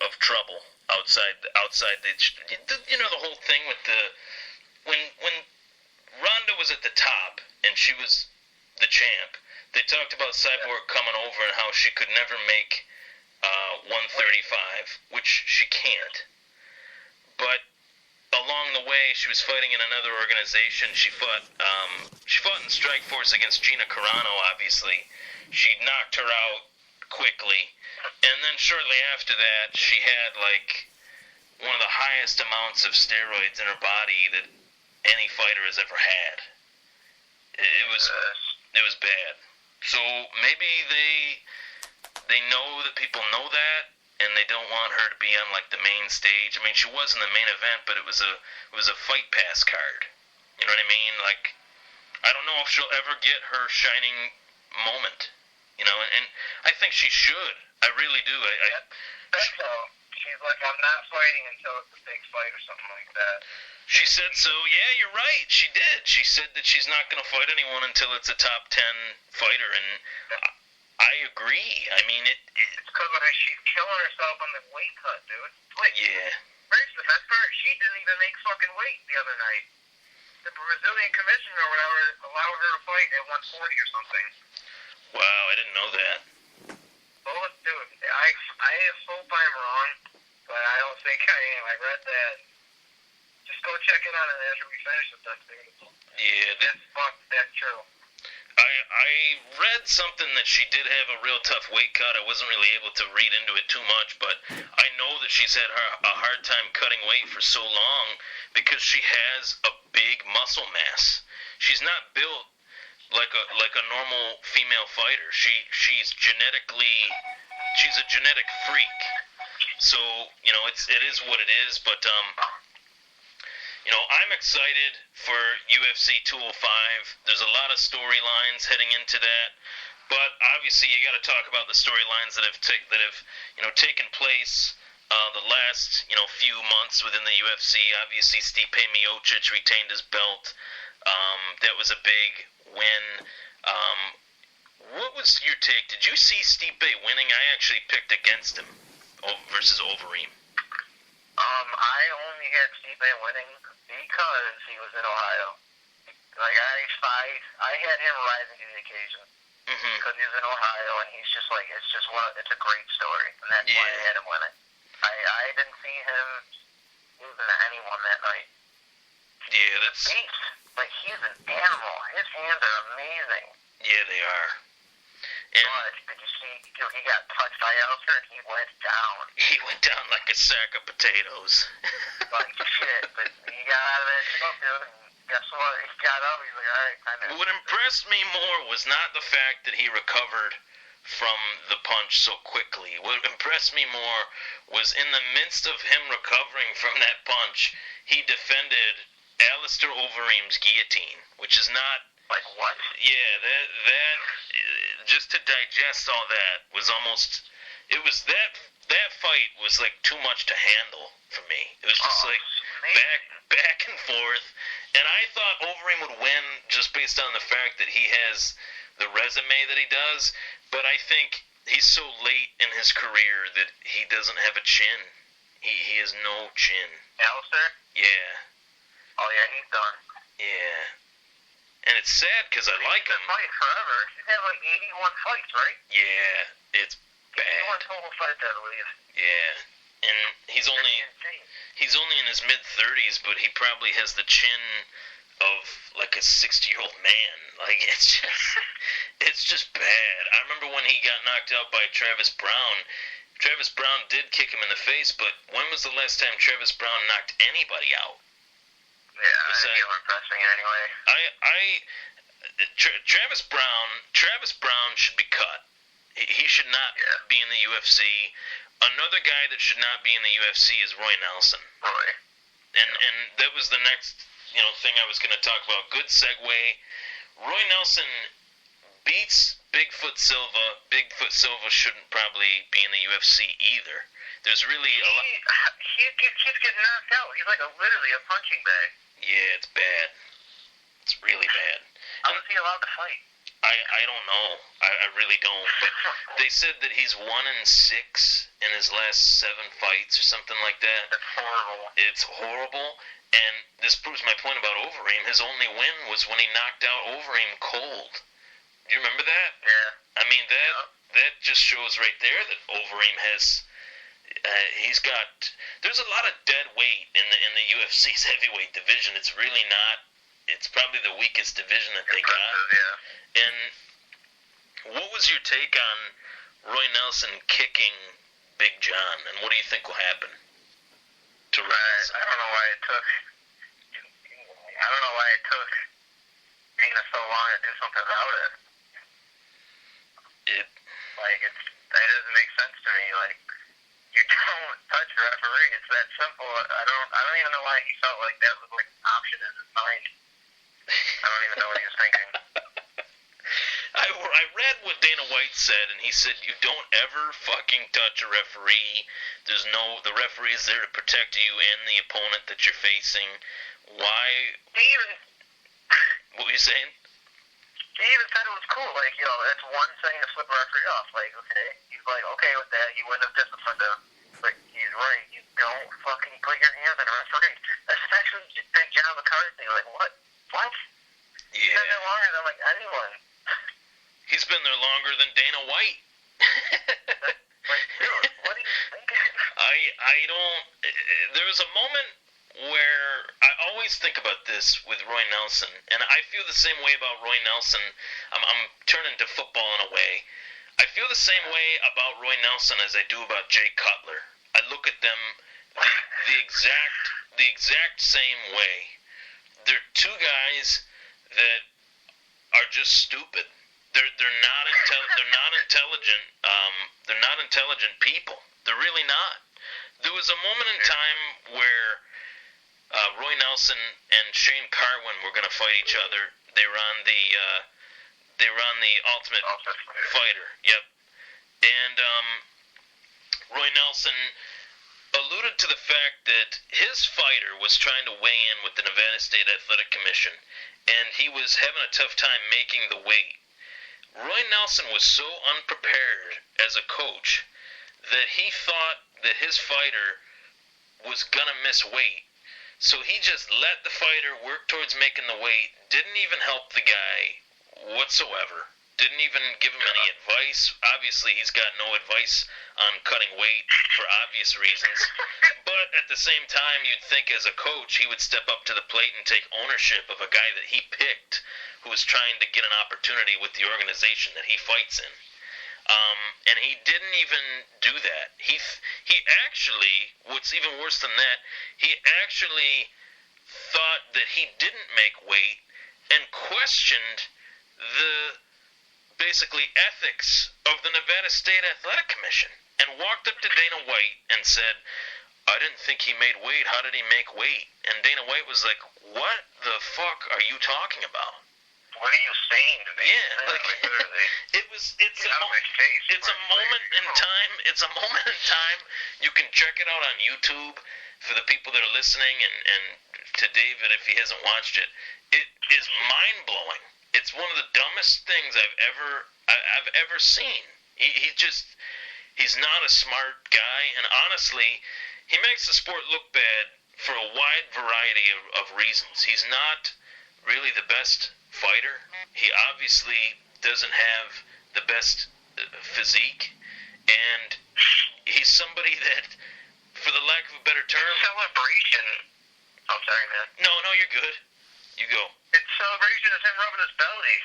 of trouble outside the the whole thing with when Ronda was at the top and she was the champ. They talked about Cyborg coming over and how she could never make 135, which she can't. But along the way, she was fighting in another organization. She fought in Strikeforce against Gina Carano. Obviously, she knocked her out quickly, and then shortly after that, she had like one of the highest amounts of steroids in her body that any fighter has ever had. It was bad. So maybe they know that people know that, and they don't want her to be on like the main stage. I mean, she was in the main event, but it was a fight pass card. You know what I mean? Like, I don't know if she'll ever get her shining moment. You know, and I think she should. I really do. That's all. She's like, I'm not fighting until it's a big fight or something like that. She said so. Yeah, you're right. She did. She said that she's not going to fight anyone until it's a top 10 fighter, and I agree. I mean, it's because she's killing herself on the weight cut, dude. Like, yeah. First, the best part, she didn't even make fucking weight the other night. The Brazilian commissioner or whatever allowed her to fight at 140 or something. Wow, I didn't know that. Well, dude, I hope I'm wrong, but I don't think I am. I read that. Just go check it out after we finish with that thing. Yeah, that's true. I read something that she did have a real tough weight cut. I wasn't really able to read into it too much, but I know that she's had a hard time cutting weight for so long because she has a big muscle mass. She's not built like a normal female fighter. She's a genetic freak. So, you know, it is what it is, but you know, I'm excited for UFC 205. There's a lot of storylines heading into that, but obviously you got to talk about the storylines that have taken place the last few months within the UFC. Obviously, Stipe Miocic retained his belt. That was a big win. What was your take? Did you see Stipe winning? I actually picked against him versus Overeem. I only had Stipe winning because he was in Ohio. Like, I had him rising to the occasion because he was in Ohio, and he's just like, it's a great story, and that's why I had him winning. I didn't see him losing to anyone that night. Yeah, that's... Beast. Like, he's an animal. His hands are amazing. Yeah, they are. And but did you see, he got touched by Elster, and he went down. He went down like a sack of potatoes. Like shit, but he got out of that shit, dude, and guess what? He got up, he's like, alright, time to... What impressed me more was not the fact that he recovered from the punch so quickly. What impressed me more was in the midst of him recovering from that punch, he defended Alistair Overeem's guillotine, which is not... Like what? Yeah, that just to digest all that was almost... It was that fight was like too much to handle for me. It was just like back and forth. And I thought Overeem would win just based on the fact that he has the resume that he does. But I think he's so late in his career that he doesn't have a chin. He has no chin. Alistair? Yeah. Oh yeah, he's done. Yeah. And it's sad because I like him. He's been fighting forever. He's had like 81 fights, right? Yeah, it's bad. 81 total fights, I believe. Yeah. And he's only in his mid-30s, but he probably has the chin of like a 60-year-old man. Like, it's just bad. I remember when he got knocked out by Travis Brown. Travis Brown did kick him in the face, but when was the last time Travis Brown knocked anybody out? Yeah, I didn't feel impressing anyway. Travis Brown should be cut. He should not be in the UFC. Another guy that should not be in the UFC is Roy Nelson. Roy. And that was the next thing I was going to talk about. Good segue. Roy Nelson beats Bigfoot Silva. Bigfoot Silva shouldn't probably be in the UFC either. There's really a lot. He keeps getting knocked out. He's like literally a punching bag. Yeah, it's bad. It's really bad. How is he allowed to fight? I don't know. I really don't. But they said that he's 1-6 in his last 7 fights or something like that. That's horrible. It's horrible. And this proves my point about Overeem. His only win was when he knocked out Overeem cold. Do you remember that? Yeah. I mean, that just shows right there that Overeem has... he's got... There's a lot of dead weight in the UFC's heavyweight division. It's really not... It's probably the weakest division that they got. Yeah. And what was your take on Roy Nelson kicking Big John? And what do you think will happen to Roy Nelson? I don't know why it took Dana so long to do something about it. That doesn't make sense to me. Like, you don't touch a referee. It's that simple. I don't even know why he felt like that was like an option in his mind. I don't even know what he was thinking. I read what Dana White said, and he said you don't ever fucking touch a referee. The referee is there to protect you and the opponent that you're facing. Why? What were you saying? He even said it was cool. Like, that's one thing to flip a referee off. Like, okay, he's like okay with that. He wouldn't have disciplined him. Like, he's right. You don't fucking put your hands on a referee. That's actually Big John McCarthy. Like, what? What? Yeah. He's been there longer than, like, anyone. He's been there longer than Dana White. Like, dude, what are you thinking? I don't... There was a moment where I always think about this with Roy Nelson, and I feel the same way about Roy Nelson. I'm turning to football in a way. I feel the same way about Roy Nelson as I do about Jay Cutler. I look at them the exact same way. They're two guys that are just stupid. They're not intelligent. They're not intelligent people. They're really not. There was a moment in time where Roy Nelson and Shane Carwin were going to fight each other. They were on the Ultimate Fighter. Yep. And Roy Nelson alluded to the fact that his fighter was trying to weigh in with the Nevada State Athletic Commission, and he was having a tough time making the weight. Roy Nelson was so unprepared as a coach that he thought that his fighter was going to miss weight. So he just let the fighter work towards making the weight, didn't even help the guy whatsoever. Didn't even give him any advice. Obviously, he's got no advice on cutting weight for obvious reasons. But at the same time, you'd think as a coach, he would step up to the plate and take ownership of a guy that he picked who was trying to get an opportunity with the organization that he fights in. And he didn't even do that. He actually, what's even worse than that, he actually thought that he didn't make weight and questioned the basically ethics of the Nevada State Athletic Commission and walked up to Dana White and said, I didn't think he made weight. How did he make weight? And Dana White was like, what the fuck are you talking about? What are you saying to me? Yeah, like, it's a moment in time. It's a moment in time. You can check it out on YouTube for the people that are listening, and to David if he hasn't watched it. It is mind-blowing. It's one of the dumbest things I've ever seen. He's not a smart guy, and honestly, he makes the sport look bad for a wide variety of reasons. He's not really the best fighter. He obviously doesn't have the best physique, and he's somebody that, for the lack of a better term... Celebration. I'm sorry, man. No, you're good. You go. It's celebration is him rubbing his belly.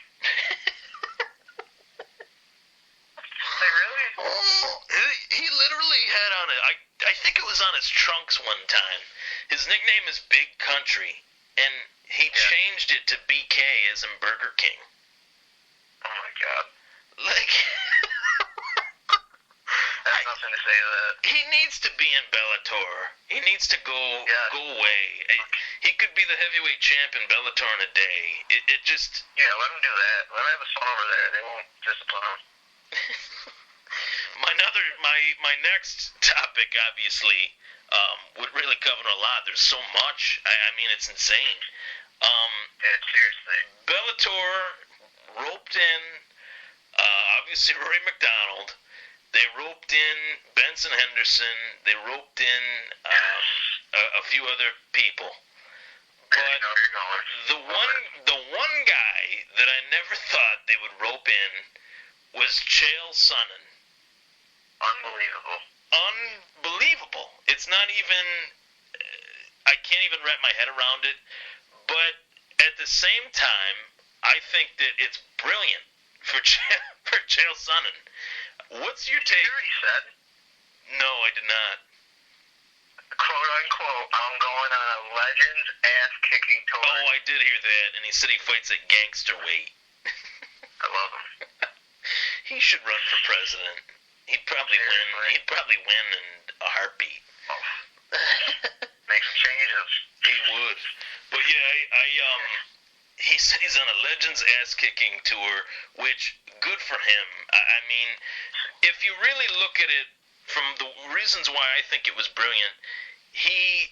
Like, really? He literally had on it. I think it was on his trunks one time. His nickname is Big Country, and he changed it to BK as in Burger King. Oh my God. Like, I have nothing to say to that. He needs to be in Bellator. He needs to go away. He could be the heavyweight champ in Bellator in a day. It just... Yeah, let him do that. Let him have his fun over there. They won't discipline him. My next topic, obviously, would really cover a lot. There's so much. I mean, it's insane. Seriously. Bellator roped in, obviously, Rory McDonald. They roped in Benson Henderson. They roped in a few other people. But the one guy that I never thought they would rope in was Chael Sonnen. Unbelievable. It's not even... I can't even wrap my head around it. But at the same time, I think that it's brilliant for Chael Sonnen. What's your take? You already said? No, I did not. Quote unquote, I'm going on a Legends ass-kicking tour. Oh, I did hear that, and he said he fights at gangster weight. I love him. He should run for president. He'd probably win. He'd probably win in a heartbeat. Oh. Make some changes. He would. But yeah, he said he's on a Legends ass-kicking tour, which, good for him. I mean, if you really look at it from the reasons why I think it was brilliant, he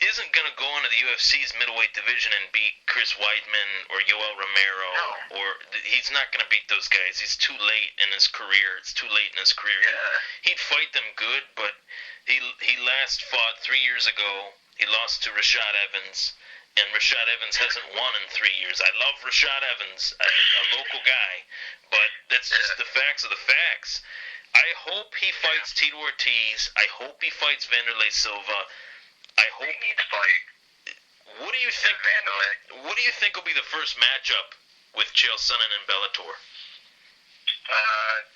isn't going to go into the UFC's middleweight division and beat Chris Weidman or Yoel Romero. No. Or he's not going to beat those guys. He's too late in his career. It's too late in his career. Yeah. He'd fight them good, but he last fought 3 years ago. He lost to Rashad Evans, and Rashad Evans hasn't won in 3 years. I love Rashad Evans, a local guy, but that's just the facts of the facts. I hope he fights Tito Ortiz. I hope he fights Vanderlei Silva. I hope he needs to fight. What do you think? Vanderlei. What do you think will be the first matchup with Chael Sonnen and Bellator?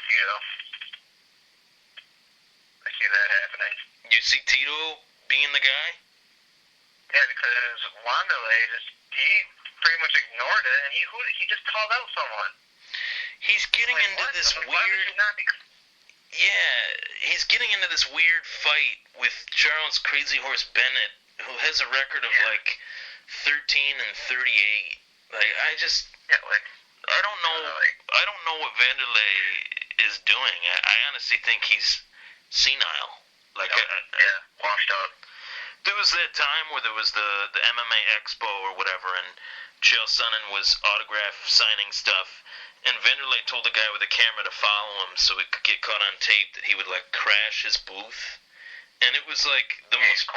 Tito. I see that happening. You see Tito being the guy? Yeah, because Wanderlei he pretty much ignored it, and he just called out someone. He's getting into this weird. Yeah, he's getting into this weird fight with Charles Crazy Horse Bennett, who has a record of like 13 and 38. Like I don't know. I don't know what Vanderlei is doing. I honestly think he's senile. Like washed up. There was that time where there was the MMA Expo or whatever, and Chael Sonnen was autograph signing stuff. And Vanderlei told the guy with the camera to follow him so it could get caught on tape that he would, like, crash his booth. And it was, like, the most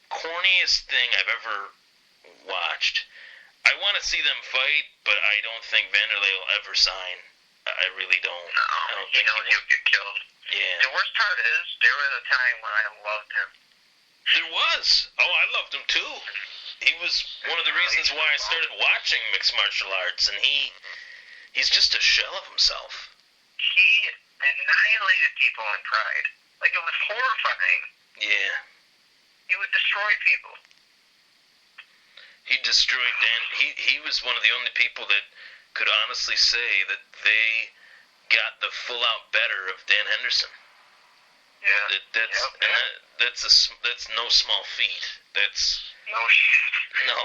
corniest thing I've ever watched. I want to see them fight, but I don't think Vanderlei will ever sign. I really don't. No, I don't think he'll get killed. Yeah. The worst part is, there was a time when I loved him. There was. Oh, I loved him, too. He was one of the reasons why I started watching mixed martial arts, and he's just a shell of himself. He annihilated people in Pride. Like, it was horrifying. Yeah. He would destroy people. He destroyed Dan. He was one of the only people that could honestly say that they got the full-out better of Dan Henderson. Yeah. That's no small feat. That's... No shit. No.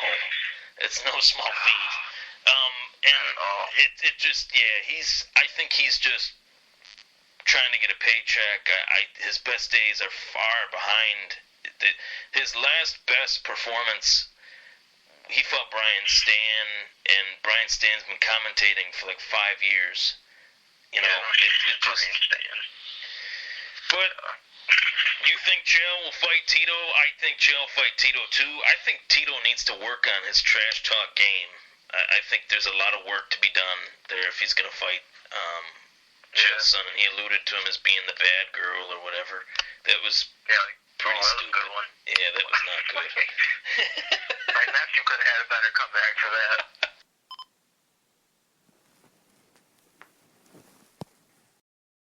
It's no small feat. And it just, I think he's just trying to get a paycheck. His best days are far behind. His last best performance, he fought Brian Stan, and Brian Stan's been commentating for like 5 years. You know, it just... But you think Chael will fight Tito? I think Chael will fight Tito too. I think Tito needs to work on his trash talk game. I think there's a lot of work to be done there if he's going to fight Chael Sonnen. He alluded to him as being the bad girl or whatever. That was pretty stupid. Good one. Yeah, that was not good. My nephew could have had a better comeback for that.